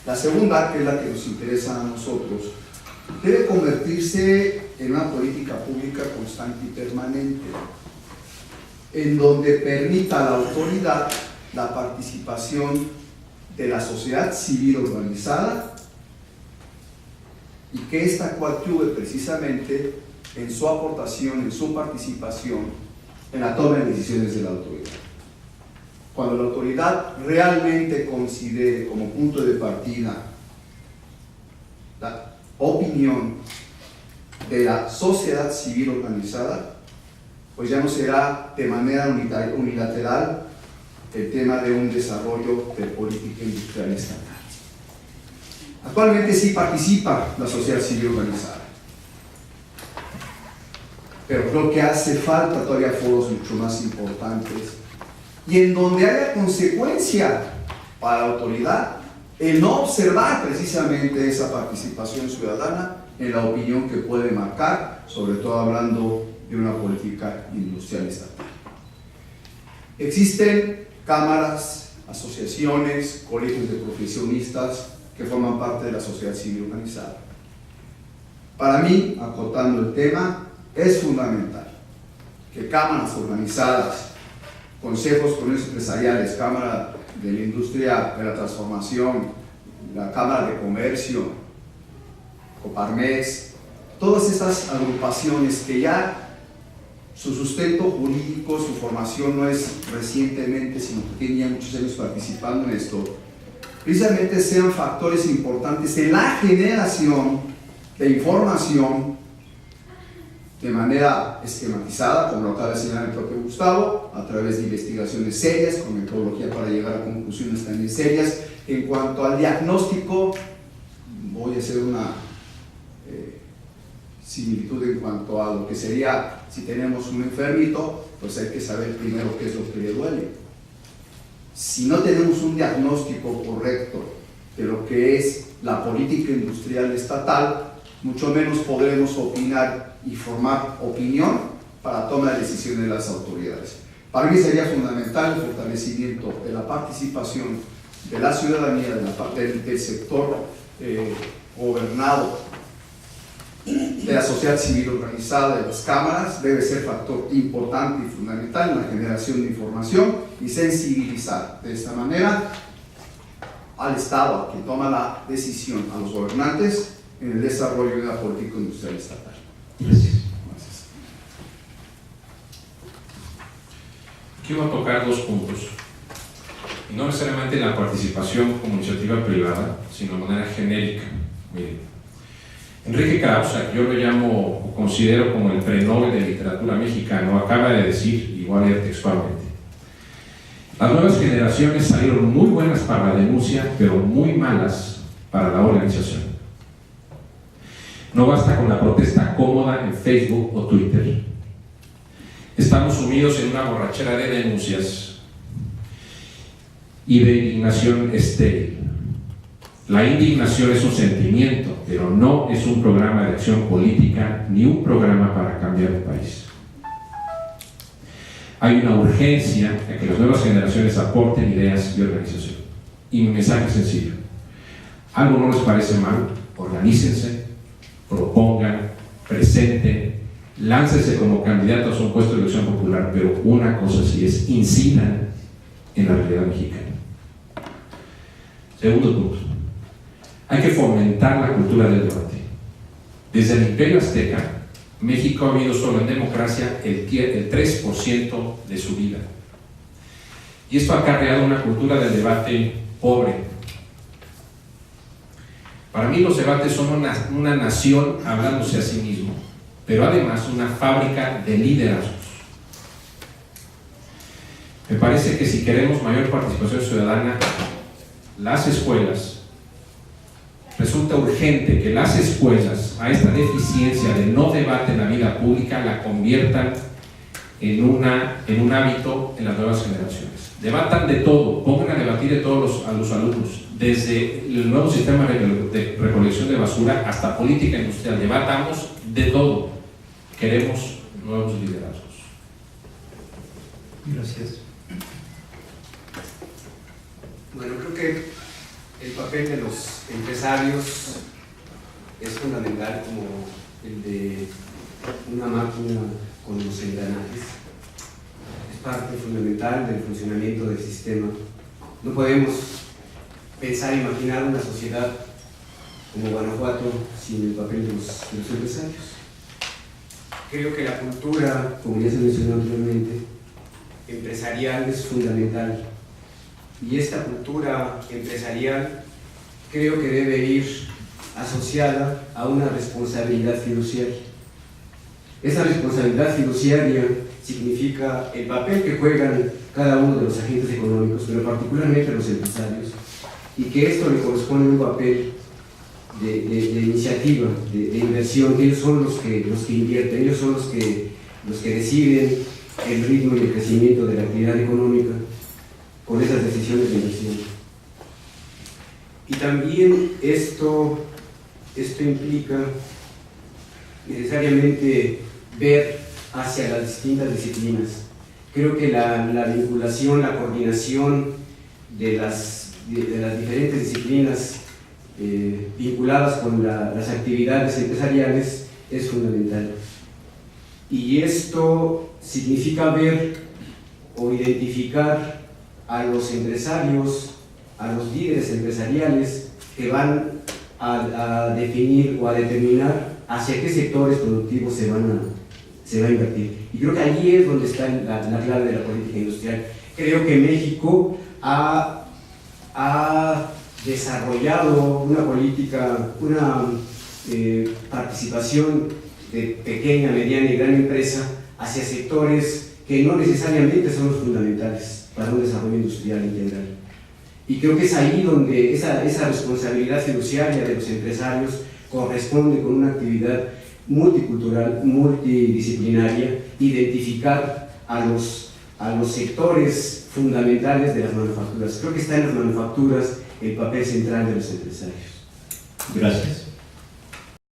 La segunda, que es la que nos interesa a nosotros, debe convertirse en una política pública constante y permanente, en donde permita a la autoridad la participación de la sociedad civil organizada y que ésta coadyuve precisamente en su aportación, en su participación en la toma de decisiones de la autoridad. Cuando la autoridad realmente considere como punto de partida la opinión de la sociedad civil organizada, pues ya no será de manera unilateral el tema de un desarrollo de política industrial estatal. Actualmente sí participa la sociedad civil organizada, pero creo que hace falta todavía foros mucho más importantes y en donde haya consecuencia para la autoridad el no observar precisamente esa participación ciudadana en la opinión que puede marcar, sobre todo hablando de una política industrial estatal. Existen cámaras, asociaciones, colegios de profesionistas que forman parte de la sociedad civil organizada. Para mí, acotando el tema, es fundamental que cámaras organizadas, consejos empresariales, Cámara de la Industria de la Transformación, la Cámara de Comercio, Coparmex, todas estas agrupaciones que ya su sustento jurídico, su formación no es recientemente, sino que tienen ya muchos años participando en esto, precisamente sean factores importantes en la generación de información de manera esquematizada, como lo acaba de señalar el propio Gustavo, a través de investigaciones serias, con metodología para llegar a conclusiones también serias. En cuanto al diagnóstico, voy a hacer una similitud en cuanto a lo que sería, si tenemos un enfermito, pues hay que saber primero qué es lo que le duele. Si no tenemos un diagnóstico correcto de lo que es la política industrial estatal, mucho menos podremos opinar y formar opinión para tomar la decisión de las autoridades. Para mí sería fundamental el fortalecimiento de la participación de la ciudadanía, del sector gobernado, de la sociedad civil organizada, de las cámaras. Debe ser factor importante y fundamental en la generación de información y sensibilizar de esta manera al Estado, a quien toma la decisión, a los gobernantes, en el desarrollo de una política industrial estatal. Gracias. Quiero tocar dos puntos, y no necesariamente la participación como iniciativa privada, sino de manera genérica. Miren, Enrique Krauze, yo lo llamo o considero como el pre-Nobel de literatura mexicano, acaba de decir, igual leer textualmente: las nuevas generaciones salieron muy buenas para la denuncia, pero muy malas para la organización. No basta con la protesta cómoda en Facebook o Twitter. Estamos sumidos en una borrachera de denuncias y de indignación estéril. La indignación es un sentimiento, pero no es un programa de acción política ni un programa para cambiar el país. Hay una urgencia de que las nuevas generaciones aporten ideas y organización. Y mi mensaje es sencillo: algo no les parece mal, organícense, propongan, presenten, láncense como candidatos a un puesto de elección popular, pero una cosa sí es: incidan en la realidad mexicana. Segundo punto: hay que fomentar la cultura del debate. Desde el Imperio Azteca, México ha vivido solo en democracia el 3% de su vida. Y esto ha acarreado una cultura del debate pobre. Para mí los debates son una nación hablándose a sí mismo, pero además una fábrica de liderazgos. Me parece que si queremos mayor participación ciudadana, las escuelas, resulta urgente que las escuelas, a esta deficiencia de no debate en la vida pública, la conviertan en un hábito en las nuevas generaciones. Debatan de todo, pongan a debatir de todos a los alumnos, desde el nuevo sistema de recolección de basura hasta política industrial. Debatamos de todo. Queremos nuevos liderazgos. Gracias. Bueno, creo que el papel de los empresarios es fundamental, como el de una máquina con los engranajes. Es parte fundamental del funcionamiento del sistema. No podemos pensar, imaginar una sociedad como Guanajuato sin el papel de los empresarios. Creo que la cultura, como ya se mencionó anteriormente, empresarial es fundamental. Y esta cultura empresarial creo que debe ir asociada a una responsabilidad fiduciaria. Esa responsabilidad fiduciaria significa el papel que juegan cada uno de los agentes económicos, pero particularmente los empresarios, y que esto le corresponde un papel de iniciativa, de inversión. Ellos son los que invierten, ellos son los que deciden el ritmo y el crecimiento de la actividad económica con esas decisiones de inversión. Y también esto implica necesariamente ver hacia las distintas disciplinas. Creo que la vinculación, la coordinación de las diferentes disciplinas vinculadas con las actividades empresariales es fundamental. Y esto significa ver o identificar a los empresarios, a los líderes empresariales que van a definir o a determinar hacia qué sectores productivos se va a invertir. Y creo que allí es donde está la clave de la política industrial. Creo que México ha desarrollado una política, una participación de pequeña, mediana y gran empresa hacia sectores que no necesariamente son los fundamentales para un desarrollo industrial integral. Y creo que es ahí donde esa responsabilidad fiduciaria de los empresarios corresponde con una actividad multicultural, multidisciplinaria, identificar a los sectores fundamentales de las manufacturas. Creo que está en las manufacturas el papel central de los empresarios. Gracias.